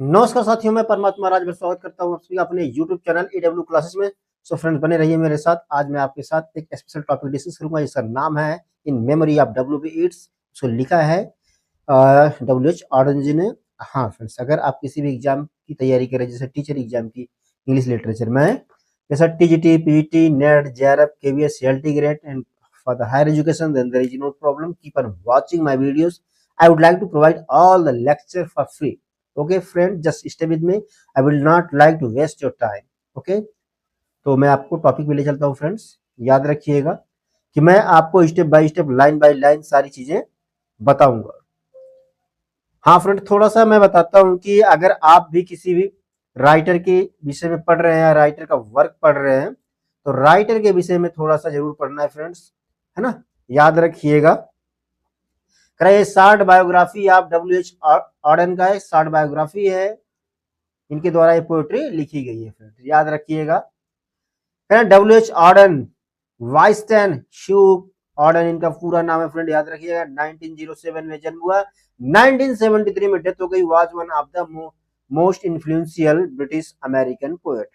नमस्कार साथियों, मैं परमात्मा राज में स्वागत करता हूँ आप सभी का अपने YouTube चैनल EW क्लासेस में। सो फ्रेंड्स, बने रहिए मेरे साथ। आज मैं आपके साथ एक स्पेशल टॉपिक डिस्कस करूंगा जिसका नाम है in memory of WB Yeats. उसको लिखा है WH ऑरेंज ने। हाँ फ्रेंड्स, अगर आप किसी भी एग्जाम की तैयारी करें, जैसे टीचर एग्जाम की इंग्लिश लिटरेचर में, जैसा TGT, PET, net, JRF, KVS, CLT grade and for the higher education, then there is no problem. Keep on watching my videos. I would like to provide all the lecture for free. Okay friend, just stay with me. I will not like to waste your time. Okay, तो मैं आपको topic पे ले चलता हूँ friends. याद रखिएगा कि मैं आपको step by step, line by line सारी चीजें बताऊंगा। हाँ फ्रेंड, थोड़ा सा मैं बताता हूँ कि अगर आप भी किसी भी राइटर के विषय में पढ़ रहे हैं, राइटर का वर्क पढ़ रहे हैं, तो राइटर के विषय में थोड़ा सा जरूर पढ़ना है फ्रेंड्स, है ना। याद रखिएगा। ये शॉर्ट बायोग्राफी आप WH ऑर्डन का है, शॉर्ट बायोग्राफी है। इनके द्वारा ये पोएट्री लिखी गई है फ्रेंड, याद रखिएगा। WH ऑर्डन, वाइस्टन ह्यूग ऑर्डन इनका पूरा नाम है फ्रेंड, याद रखिएगा। 1907 में जन्म हुआ, 1973 में डेथ हो गई। Was one of the most influential British American poet.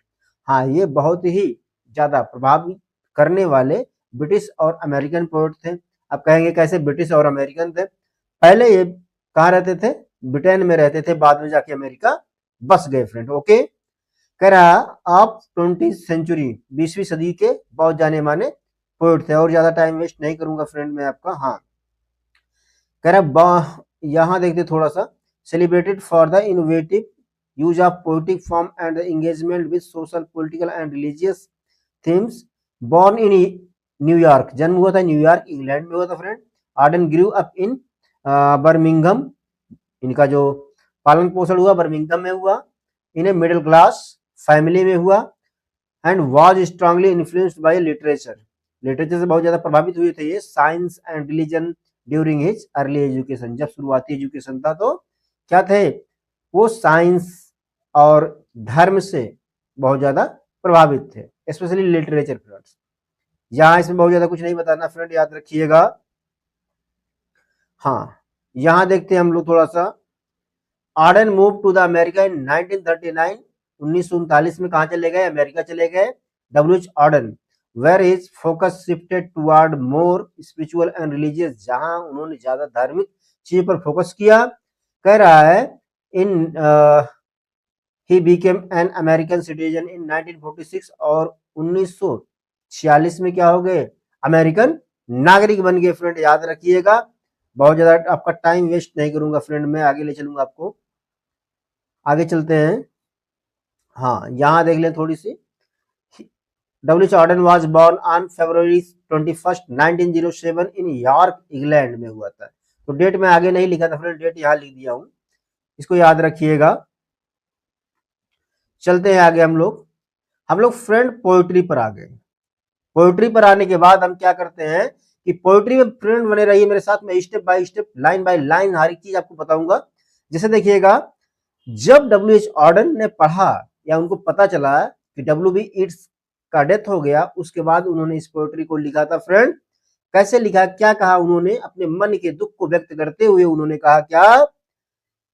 हाँ, ये बहुत ही ज्यादा प्रभावित करने वाले ब्रिटिश और अमेरिकन पोएट थे। आप कहेंगे कैसे ब्रिटिश और अमेरिकन थे? पहले ये कहाँ रहते थे? ब्रिटेन में रहते थे, बाद में जाके अमेरिका बस गए फ्रेंड। ओके, कह रहा आप 20th सेंचुरी, 20वीं सदी के बहुत जाने माने पोएट थे। और ज्यादा टाइम वेस्ट नहीं करूंगा फ्रेंड मैं आपका। हाँ, कह रहा यहाँ देखते थोड़ा सा। Celebrated for the innovative use of poetic form and engagement with social, political and religious themes. Born in New York, जन्म हुआ था न्यूयॉर्क, इंग्लैंड में हुआ था friend. Auden grew up in Birmingham, इनका जो पालन पोषण हुआ बर्मिंघम में हुआ। इन्हें मिडिल क्लास फैमिली में हुआ। And was strongly influenced by literature, literature से बहुत ज्यादा प्रभावित हुए थे ये। Science and religion during his early education, जब शुरुआती एजुकेशन था तो क्या थे वो? साइंस और धर्म से बहुत ज्यादा प्रभावित थे, स्पेशली लिटरेचर फ्रेंड्स। यहाँ इसमें बहुत ज्यादा कुछ नहीं बताना फ्रेंड, याद रखिएगा। हाँ, यहाँ देखते हैं हम लोग थोड़ा सा। Auden move to the America in 1939, 1939 में कहा चले गए? अमेरिका चले गए। WH Auden, where his focus shifted toward more spiritual and religious, जहां उन्होंने ज्यादा धार्मिक चीज पर फोकस किया। कह रहा है इन he became an American citizen in 1946, और 1946 में क्या हो गए? अमेरिकन नागरिक बन गए फ्रेंड, याद रखिएगा। बहुत ज्यादा आपका टाइम वेस्ट नहीं करूंगा फ्रेंड, मैं आगे ले चलूंगा आपको। आगे चलते हैं। हाँ, यहाँ देख लें थोड़ी सी। WH Auden was born on February 21, 1907 in York, England में हुआ था। तो डेट में आगे नहीं लिखा था फ्रेंड, डेट यहाँ लिख दिया हूँ, इसको याद रखिएगा। चलते हैं आगे हम लोग फ्रेंड पोएट्री पर आ गए। पोएट्री पर आने के बाद हम क्या करते हैं कि पोएट्री में फ्रेंड बने रहिए मेरे साथ, मैं step by step, line by line हर एक चीज आपको बताऊंगा। जैसे देखिएगा, जब WH ऑर्डन ने पढ़ा या उनको पता चला कि WB ईट्स का डेथ हो गया, उसके बाद उन्होंने इस पोएट्री को लिखा था फ्रेंड। कैसे लिखा, क्या कहा उन्होंने? अपने मन के दुख को व्यक्त करते हुए उन्होंने कहा क्या?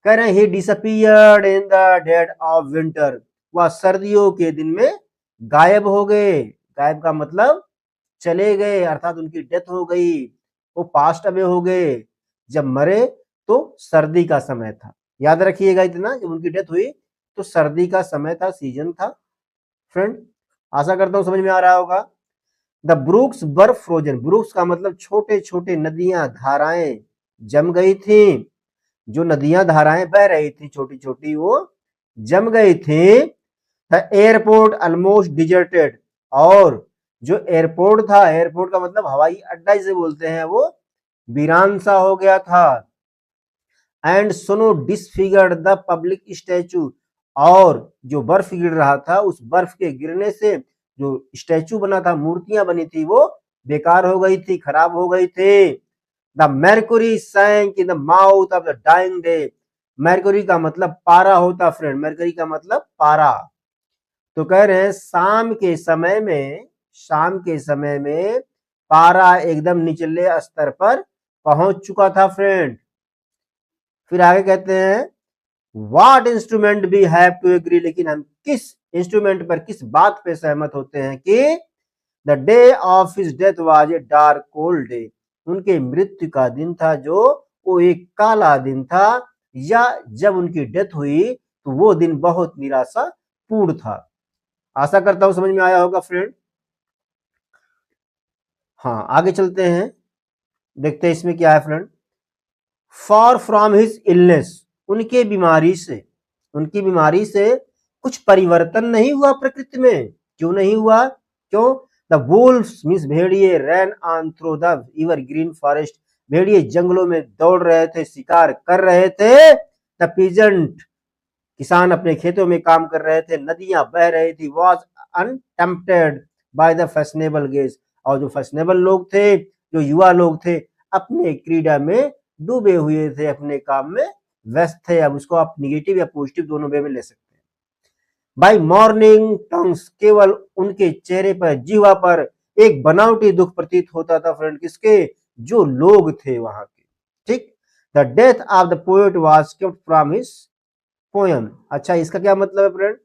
कह रहे हैं he disappeared in the dead of winter, वह सर्दियों के दिन में गायब हो गए। गायब का मतलब चले गए, अर्थात उनकी डेथ हो गई, वो पास्ट अवे हो गए। जब मरे तो सर्दी का समय था, याद रखिएगा इतना। जब उनकी डेथ हुई तो सर्दी का समय था, सीजन था फ्रेंड। आशा करता हूं समझ में आ रहा होगा। The Brooks were frozen, Brooks का मतलब छोटे छोटे नदियां, धाराएं जम गई थी। जो नदियां धाराएं बह रही थी छोटी छोटी, वो जम गई थी। द एयरपोर्ट ऑलमोस्ट डिजर्टेड, और जो एयरपोर्ट था, एयरपोर्ट का मतलब हवाई अड्डा जिसे बोलते हैं, वो वीरान सा हो गया था। And snow disfigured the public statue, और जो बर्फ गिर रहा था, उस बर्फ के गिरने से जो स्टैचू बना था, मूर्तियां बनी थी, वो बेकार हो गई थी, खराब हो गई थी। The mercury sank in the mouth of the dying day, mercury का मतलब पारा होता फ्रेंड, mercury का मतलब पारा। तो कह रहे हैं शाम के समय में पारा एकदम निचले स्तर पर पहुंच चुका था फ्रेंड। फिर आगे कहते हैं what instrument we have to agree, लेकिन हम किस इंस्ट्रूमेंट पर, किस बात पे सहमत होते हैं कि the day of his death was a dark cold day, उनके मृत्यु का दिन था जो वो एक काला दिन था, या जब उनकी डेथ हुई तो वो दिन बहुत निराशा पूर्ण था। आशा करता हूं समझ में आया होगा फ्रेंड। हाँ आगे चलते हैं, देखते हैं इसमें क्या है friend. For from his illness, उनके बीमारी से, उनकी बीमारी से कुछ परिवर्तन नहीं हुआ प्रकृति में। क्यों नहीं हुआ? क्यों? द वुल्व्स मींस भेड़िए ran on through the evergreen forest, भेड़िए जंगलों में दौड़ रहे थे, शिकार कर रहे थे। द पीजेंट, किसान अपने खेतों में काम कर रहे थे, नदियां बह रही थी। Was untempted by the fashionable gaze, और जो फैशनेबल लोग थे, जो युवा लोग थे, अपने क्रीड़ा में डूबे हुए थे, अपने काम में व्यस्त थे। अब उसको आप निगेटिव या पॉजिटिव दोनों वे में ले सकते हैं। बाय मॉर्निंग टंग्स, केवल उनके चेहरे पर, जीवा पर एक बनावटी दुख प्रतीत होता था फ्रेंड, किसके? जो लोग थे वहां के। ठीक। The death of the poet was kept from his poem. अच्छा इसका क्या मतलब है फ्रेंड?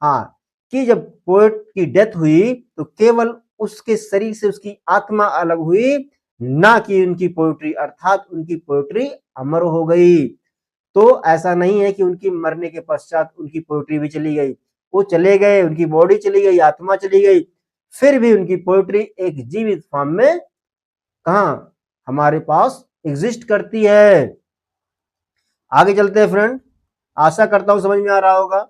हाँ, कि जब पोएट की डेथ हुई तो केवल उसके शरीर से उसकी आत्मा अलग हुई, ना कि उनकी पोएट्री, अर्थात उनकी पोएट्री अमर हो गई। तो ऐसा नहीं है कि उनकी मरने के पश्चात उनकी पोएट्री भी चली गई, वो चले गए, उनकी बॉडी चली गई, आत्मा चली गई, फिर भी उनकी पोएट्री एक जीवित फॉर्म में कहा हमारे पास एग्जिस्ट करती है। आगे चलते हैं फ्रेंड, आशा करता हूं समझ में आ रहा होगा।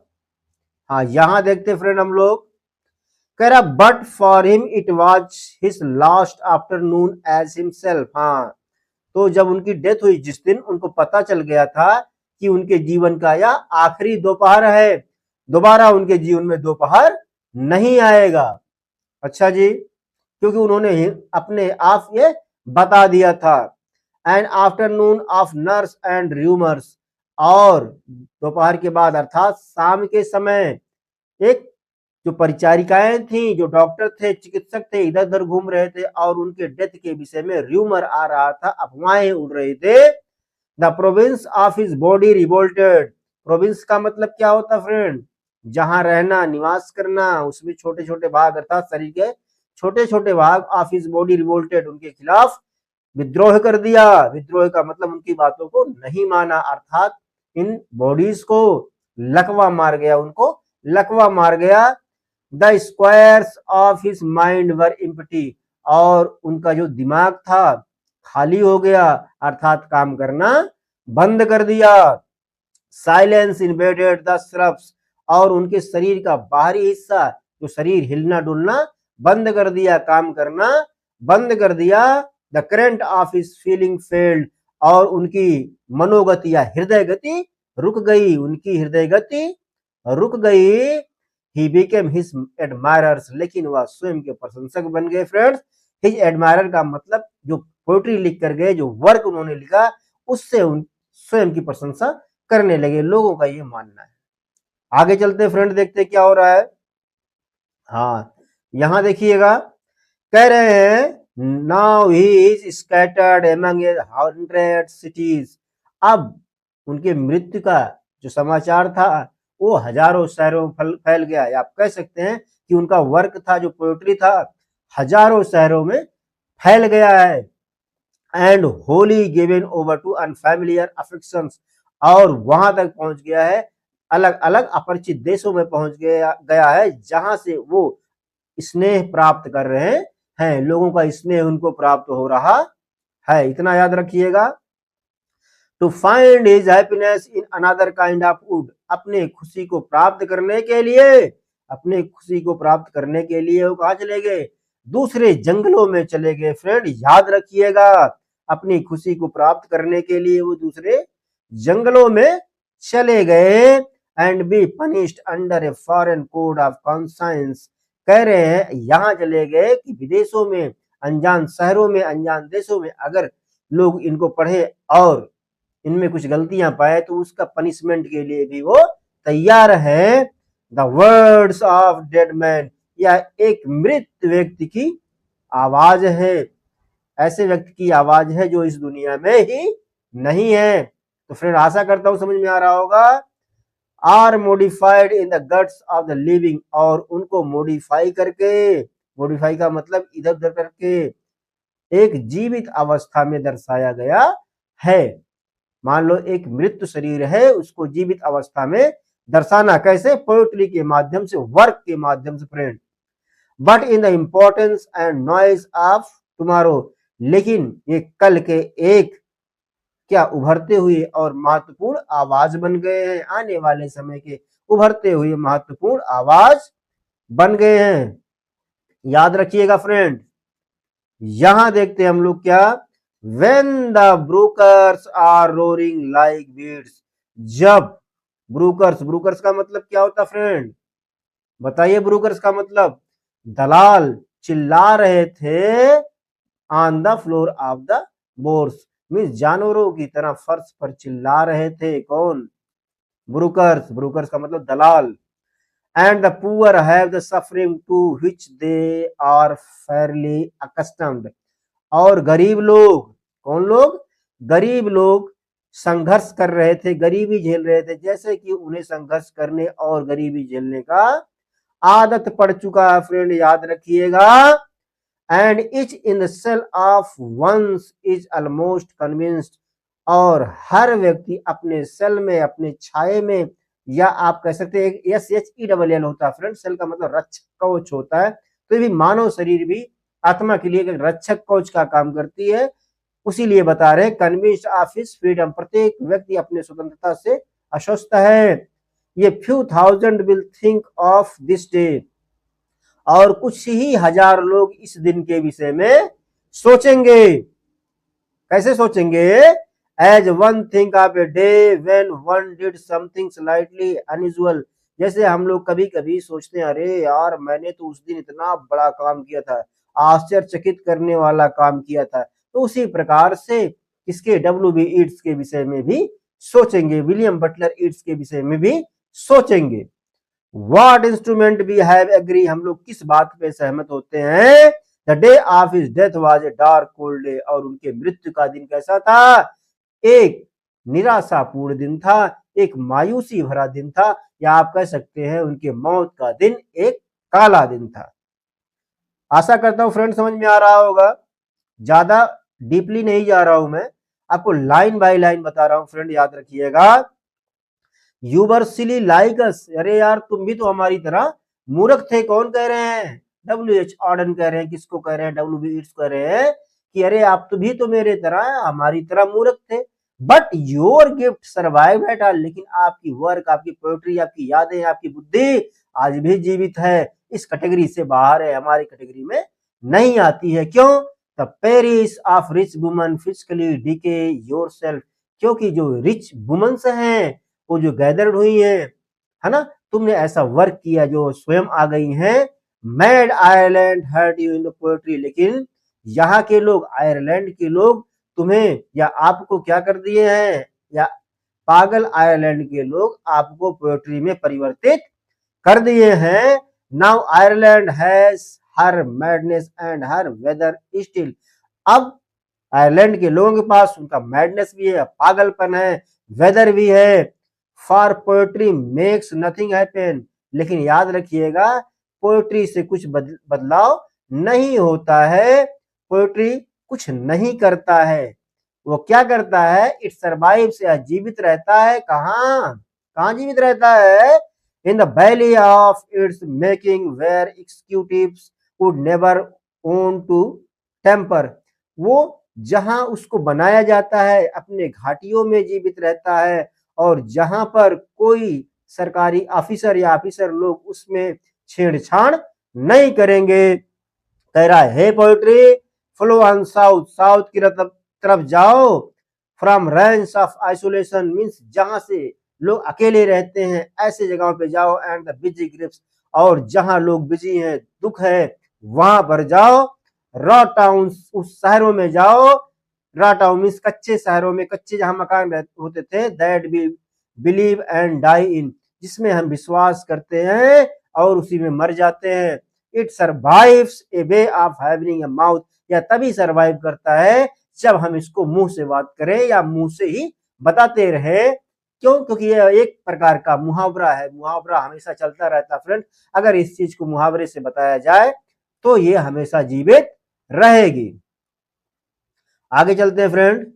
हाँ यहां देखते फ्रेंड हम लोग, कह रहा but for him it was his last afternoon as himself. हाँ, तो जब उनकी डेथ हुई, जिस दिन उनको पता चल गया था कि उनके जीवन का यह आखिरी दोपहर है, दोबारा उनके जीवन में दोपहर नहीं आएगा। अच्छा जी, क्योंकि उन्होंने अपने आप ये बता दिया था। And afternoon of nurse and rumours, और दोपहर के बाद अर्थात शाम के समय एक जो परिचारिकाएं थी, जो डॉक्टर थे, चिकित्सक थे, इधर उधर घूम रहे थे और उनके डेथ के विषय में र्यूमर आ रहा था, अफवाहें उड़ रही थे। The province of his body revolted, province का मतलब क्या होता फ्रेंड? जहां रहना, निवास करना, उसमें छोटे छोटे भाग अर्थात शरीर के छोटे छोटे भाग, ऑफ हिज बॉडी रिवोल्टेड, उनके खिलाफ विद्रोह कर दिया। विद्रोह का मतलब उनकी बातों को नहीं माना, अर्थात इन बॉडीज को लकवा मार गया, उनको लकवा मार गया। The squares of his mind were empty, और उनका जो दिमाग था खाली हो गया, अर्थात काम करना बंद कर दिया। साइलेंस इन्वेडेड द श्रब्स, और उनके शरीर का बाहरी हिस्सा, जो शरीर हिलना डुलना बंद कर दिया, काम करना बंद कर दिया। The current of his feeling failed, और उनकी मनोगति या हृदय गति रुक गई, उनकी हृदय गति रुक गई। ही बिकेम हिज एडमायरर्स, लेकिन वह स्वयं के प्रशंसक बन गए फ्रेंड्स। हिज एडमायरर का मतलब जो पोएट्री लिख कर गए, जो वर्क उन्होंने लिखा, उससे उन स्वयं की प्रशंसा करने लगे, लोगों का ये मानना है। आगे चलते फ्रेंड, देखते क्या हो रहा है। हाँ यहां देखिएगा, कह रहे हैं now he is scattered among 100 cities, अब उनके मृत्यु का जो समाचार था वो हजारों शहरों में फैल गया है। आप कह सकते हैं कि उनका वर्क था, जो पोएट्री था, हजारों शहरों में फैल गया है। And wholly given over to unfamiliar affections, और वहां तक पहुंच गया है, अलग अलग अपरिचित देशों में पहुंच गया है, जहां से वो स्नेह प्राप्त कर रहे हैं, लोगों का स्नेह उनको प्राप्त हो रहा है। इतना याद रखिएगा। To find his happiness in another kind of wood, अपने खुशी को प्राप्त करने के लिए, अपने खुशी को प्राप्त करने के लिए वो कहा चले गए? दूसरे जंगलों में चले गए फ्रेंड, याद रखिएगा। अपनी खुशी को प्राप्त करने के लिए वो दूसरे जंगलों में चले गए। And be punished under a foreign code of conscience, कह रहे हैं यहां चले गए कि विदेशों में, अनजान शहरों में, अनजान देशों में अगर लोग इनको पढ़े और इनमें कुछ गलतियां पाए तो उसका पनिशमेंट के लिए भी वो तैयार है। The words of dead man, यह एक मृत व्यक्ति की आवाज है, ऐसे व्यक्ति की आवाज है जो इस दुनिया में ही नहीं है। तो फ्रेंड आशा करता हूं समझ में आ रहा होगा। Are modified in the guts of the living, और उनको मॉडिफाई करके, मॉडिफाई का मतलब इधर उधर करके एक जीवित अवस्था में दर्शाया गया है। मान लो एक मृत शरीर है, उसको जीवित अवस्था में दर्शाना कैसे? पोएट्री के माध्यम से, वर्क के माध्यम से friend. But in the importance and noise of tomorrow, लेकिन ये कल के एक क्या उभरते हुए और महत्वपूर्ण आवाज बन गए हैं, आने वाले समय के उभरते हुए महत्वपूर्ण आवाज बन गए हैं। याद रखिएगा फ्रेंड। यहां देखते हैं हम लोग क्या, When the brokers are roaring like beasts, जब ब्रोकर्स, ब्रोकर्स का मतलब क्या होता फ्रेंड? बताइए, ब्रोकर्स का मतलब दलाल चिल्ला रहे थे on the floor of the Bourse, means जानवरों की तरह फर्श पर चिल्ला रहे थे। कौन? ब्रोकर्स, ब्रोकर्स का मतलब दलाल। And the poor have the suffering to which they are fairly accustomed, और गरीब लोग, कौन लोग? गरीब लोग संघर्ष कर रहे थे, गरीबी झेल रहे थे, जैसे कि उन्हें संघर्ष करने और गरीबी झेलने का आदत पड़ चुका है फ्रेंड, याद रखिएगा। And each in the cell of once is almost convinced, और हर व्यक्ति अपने सेल में, अपने छाये में, या आप कह सकते हैं SHELL होता है फ्रेंड, सेल का मतलब रक्षक कवच होता है। तो ये भी मानव शरीर भी आत्मा के लिए एक रक्षक कवच का काम करती है, उसी लिए बता रहे कन्विंस्ड ऑफ हिज फ्रीडम, प्रत्येक व्यक्ति अपने स्वतंत्रता से आश्वस्त है। ये few thousand will think of this day, और कुछ ही हजार लोग इस दिन के विषय में सोचेंगे। कैसे सोचेंगे? As one think of a day when one did something slightly unusual, जैसे हम लोग कभी कभी सोचते हैं, अरे यार मैंने तो उस दिन इतना बड़ा काम किया था, आश्चर्यचकित करने वाला काम किया था। तो उसी प्रकार से इसके WB ईट्स के विषय में भी सोचेंगे, विलियम बटलर ईट्स के विषय में भी सोचेंगे। What instrument we have agree, हम लोग किस बात पे सहमत होते हैं? The day of his death was a dark cold day, और उनके मृत्यु का दिन कैसा था? एक निराशापूर्ण दिन था, एक मायूसी भरा दिन था, या आप कह सकते हैं उनके मौत का दिन एक काला दिन था। आशा करता हूं फ्रेंड समझ में आ रहा होगा, ज्यादा डीपली नहीं जा रहा हूं मैं, आपको लाइन बाय लाइन बता रहा हूं फ्रेंड, याद रखिएगा। You were silly like us, अरे यार तुम भी तो हमारी तरह मूर्ख थे। कौन कह रहे हैं? WH ऑर्डन कह रहे हैं। किसको कह रहे हैं? WB ईट्स कह रहे हैं कि अरे आप तो भी तो मेरे तरह, हमारी तरह मूर्ख थे। But your gift survive at all, लेकिन आपकी वर्क, आपकी पोएट्री, आपकी यादें, आपकी बुद्धि आज भी जीवित है, इस कैटेगरी से बाहर है, हमारी कैटेगरी में नहीं आती है। क्यों? The Paris of rich woman physically decay yourself, क्योंकि जो रिच वुमन्स हैं वो जो गैदर्ड हुई है ना, तुमने ऐसा वर्क किया जो स्वयं आ गई हैं। Mad Ireland hurt you in the poetry, लेकिन यहाँ के लोग, आयरलैंड के लोग तुम्हें या आपको क्या कर दिए हैं? या पागल आयरलैंड के लोग आपको पोएट्री में परिवर्तित कर दिए हैं। Now Ireland has her madness and her weather still, अब आयरलैंड के लोगों के पास उनका मैडनेस भी है, पागलपन है, वेदर भी है। For poetry makes nothing happen, लेकिन याद रखिएगा पोएट्री से कुछ बदलाव नहीं होता है, पोएट्री कुछ नहीं करता है। वो क्या करता है? इट सर्वाइव्स, या जीवित रहता है। कहाँ कहाँ जीवित रहता है? In the valley of its making where executives would never want to tamper, वो जहां उसको बनाया जाता है अपने घाटियों में जीवित रहता है, और जहां पर कोई सरकारी ऑफिसर या ऑफिसर लोग उसमें छेड़छाड़ नहीं करेंगे। कह रहा है poetry flow on south, south की तरफ जाओ। From range of isolation means जहां से लोग अकेले रहते हैं ऐसे जगहों पे जाओ। एंड द बिजी ग्रिप्स, और जहां लोग बिजी हैं, दुख है, वहां पर जाओ। रॉ टाउन, उस शहरों में जाओ। रॉ टाउन मीन्स कच्चे शहरों में, कच्चे जहां मकान होते थे। That we believe and die in, जिसमें हम विश्वास करते हैं और उसी में मर जाते हैं। It survives A way of having a mouth, या तभी सर्वाइव करता है जब हम इसको मुंह से बात करें या मुंह से ही बताते रहे क्यों? क्योंकि यह एक प्रकार का मुहावरा है, मुहावरा हमेशा चलता रहता है फ्रेंड। अगर इस चीज को मुहावरे से बताया जाए तो ये हमेशा जीवित रहेगी। आगे चलते हैं फ्रेंड।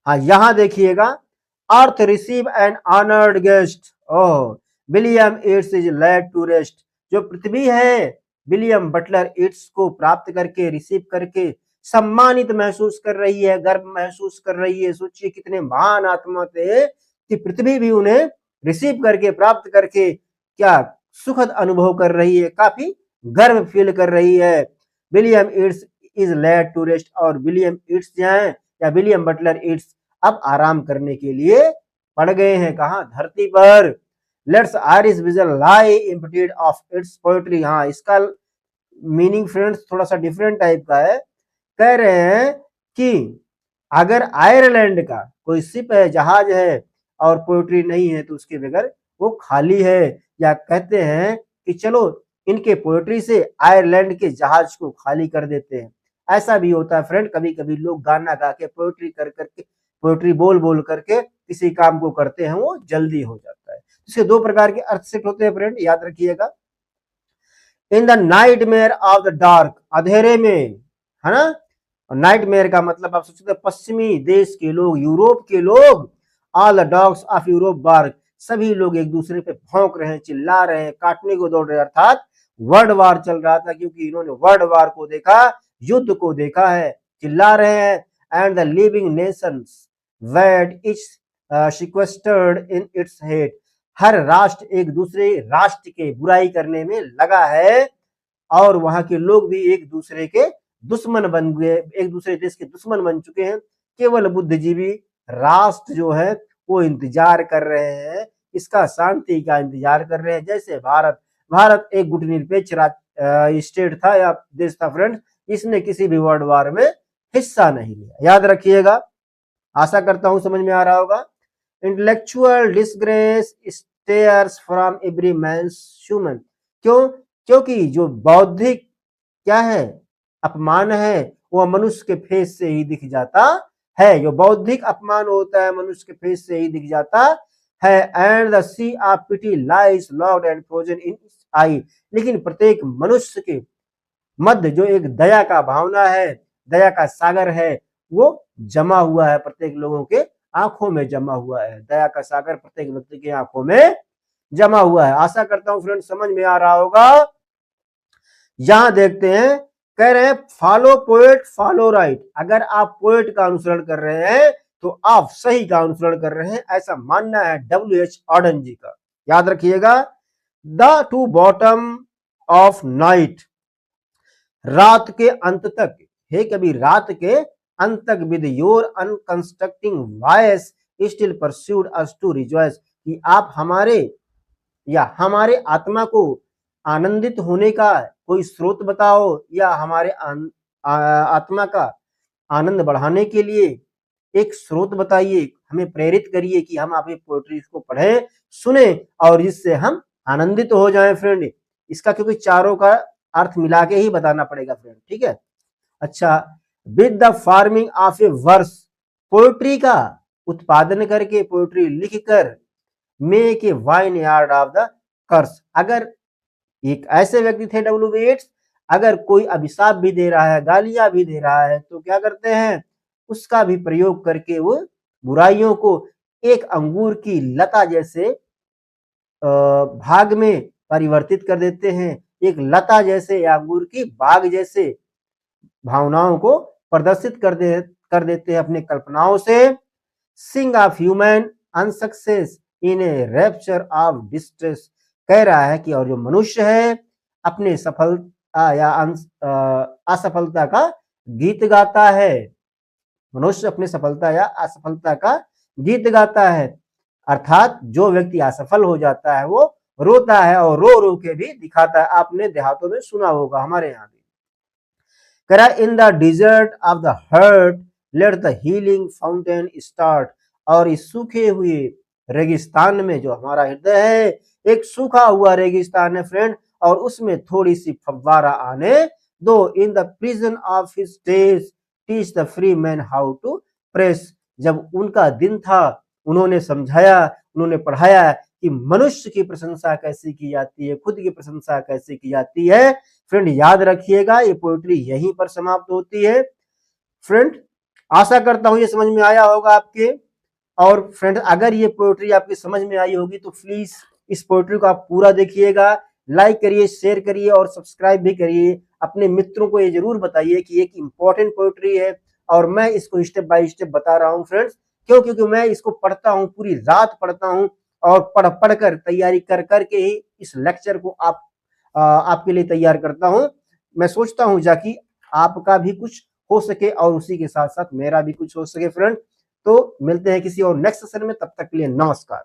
हाँ, यहां देखिएगा, earth receive an honoured guest. Oh, William Yeats is laid to rest. जो पृथ्वी है, विलियम बटलर ईट्स को प्राप्त करके, रिसीव करके सम्मानित महसूस कर रही है, गर्व महसूस कर रही है। सोचिए कितने महान आत्मा थे कि पृथ्वी भी उन्हें रिसीव करके, प्राप्त करके क्या सुखद अनुभव कर रही है, काफी गर्व फील कर रही है। William Yeats is laid to rest, और विलियम ईट्स जो है या विलियम बटलर ईट्स अब आराम करने के लिए पड़ गए हैं। कहा? धरती पर। Let's Irish vessel lie emptied of its poetry. हाँ, इसका मीनिंग फ्रेंड्स थोड़ा सा डिफरेंट टाइप का है। कह रहे हैं कि अगर आयरलैंड का कोई शिप है, जहाज है और पोएट्री नहीं है तो उसके बगैर वो खाली है। या कहते हैं कि चलो इनके पोएट्री से आयरलैंड के जहाज को खाली कर देते हैं। ऐसा भी होता है फ्रेंड, कभी कभी लोग गाना गा के, पोएट्री कर करके, पोएट्री बोल बोल करके किसी काम को करते हैं, वो जल्दी हो जाता है। इसके दो प्रकार के अर्थ सेट होते हैं फ्रेंड, याद रखिएगा। In the nightmare of the dark, अंधेरे में, है ना। नाइटमेयर का मतलब आप सोच सकते हैं पश्चिमी देश के लोग, यूरोप के लोग। All the dogs of Europe bark, सभी लोग एक दूसरे पे भौंक रहे हैं, चिल्ला रहे हैं, काटने को दौड़ रहे हैं। अर्थात वर्ल्ड वार चल रहा था, क्योंकि इन्होंने वर्ल्ड वार को देखा, युद्ध को देखा है, चिल्ला रहे हैं। And the living nations wait each sequestered in its hate, हर राष्ट्र एक दूसरे राष्ट्र के बुराई करने में लगा है, और वहां के लोग भी एक दूसरे के दुश्मन बन गए, एक दूसरे देश के दुश्मन बन चुके हैं। केवल बुद्धिजीवी राष्ट्र जो है वो इंतजार कर रहे हैं, इसका शांति का इंतजार कर रहे हैं। जैसे भारत, भारत एक गुटनिरपेक्ष स्टेट था या देश था फ्रेंड, इसने किसी भी वर्ल्ड वार में हिस्सा नहीं लिया। याद रखिएगा, आशा करता हूं समझ में आ रहा होगा। Intellectual disgrace stares from every man's human. क्यों? क्योंकि जो बौद्धिक क्या है, अपमान है, वो मनुष्य के फेस से ही दिख जाता है। जो बौद्धिक अपमान होता है मनुष्य के फेस से ही दिख जाता है। And the sea of pity lies locked and frozen in eye, लेकिन प्रत्येक मनुष्य के मध्य जो एक दया का भावना है, दया का सागर है, वो जमा हुआ है, प्रत्येक लोगों के आंखों में जमा हुआ है। दया का सागर प्रत्येक व्यक्ति की आंखों में जमा हुआ है। आशा करता हूं फ्रेंड समझ में आ रहा होगा। यहां देखते हैं, कह रहे हैं फॉलो पोएट फॉलो राइट। अगर आप पोएट का अनुसरण कर रहे हैं तो आप सही का अनुसरण कर रहे हैं, ऐसा मानना है W.H. ऑर्डन जी का। याद रखिएगा, the two bottom of night, रात के अंत तक, हे कभी रात के अंत तक, with your unconstraining voice still persuade us to rejoice, कि आप हमारे या हमारे आत्मा को आनंदित होने का कोई स्रोत बताओ, या हमारे आत्मा का आनंद बढ़ाने के लिए एक स्रोत बताइए, हमें प्रेरित करिए कि हम आपकी पोएट्री को पढ़ें, सुने और इससे हम आनंदित हो जाएं फ्रेंड। इसका क्योंकि चारों का अर्थ मिला के ही बताना पड़ेगा फ्रेंड, ठीक है। अच्छा, with the farming of a verse, poetry का उत्पादन करके, पोएट्री लिखकर, make a vineyard of the curse. अगर एक ऐसे व्यक्ति थे W.B. येट्स, अगर कोई अभिशाप भी दे रहा है, गालियां भी दे रहा है, तो क्या करते हैं, उसका भी प्रयोग करके वो बुराइयों को एक अंगूर की लता जैसे भाग में परिवर्तित कर देते हैं। एक लता जैसे या अंगूर की बाग जैसे भावनाओं को प्रदर्शित कर देते हैं अपने कल्पनाओं से। Sing of human unsuccess in a rapture of distress, कह रहा है कि और जो मनुष्य है अपने सफलता या असफलता का गीत गाता है, मनुष्य अपनी सफलता या असफलता का गीत गाता है। अर्थात जो व्यक्ति असफल हो जाता है वो रोता है, और रो रो के भी दिखाता है। आपने देहातों में सुना होगा, हमारे यहाँ भी। करा in the desert of the heart let the healing fountain start, और इस सूखे हुए रेगिस्तान में, जो हमारा हृदय है एक सूखा हुआ रेगिस्तान है फ्रेंड, और उसमें थोड़ी सी फव्वारा आने दो। In the prison of his days teach the free man how to praise, जब उनका दिन था उन्होंने समझाया, उन्होंने पढ़ाया कि मनुष्य की प्रशंसा कैसे की जाती है, खुद की प्रशंसा कैसे की जाती है। फ्रेंड याद रखिएगा, ये पोएट्री यहीं पर समाप्त होती है। फ्रेंड आशा करता हूं ये समझ में आया होगा आपके। और फ्रेंड अगर ये पोएट्री आपकी समझ में आई होगी तो प्लीज इस पोएट्री को आप पूरा देखिएगा, लाइक करिए, शेयर करिए और सब्सक्राइब भी करिए। अपने मित्रों को ये जरूर बताइए कि एक इंपॉर्टेंट पोएट्री है और मैं इसको स्टेप बाय स्टेप बता रहा हूँ फ्रेंड्स। क्यों? क्योंकि मैं इसको पढ़ता हूँ, पूरी रात पढ़ता हूँ और पढ़ पढ़ कर तैयारी कर करके ही इस लेक्चर को आपके लिए तैयार करता हूँ। मैं सोचता हूँ जाकि आपका भी कुछ हो सके और उसी के साथ साथ मेरा भी कुछ हो सके फ्रेंड। तो मिलते हैं किसी और नेक्स्ट सेशन में, तब तक के लिए नमस्कार।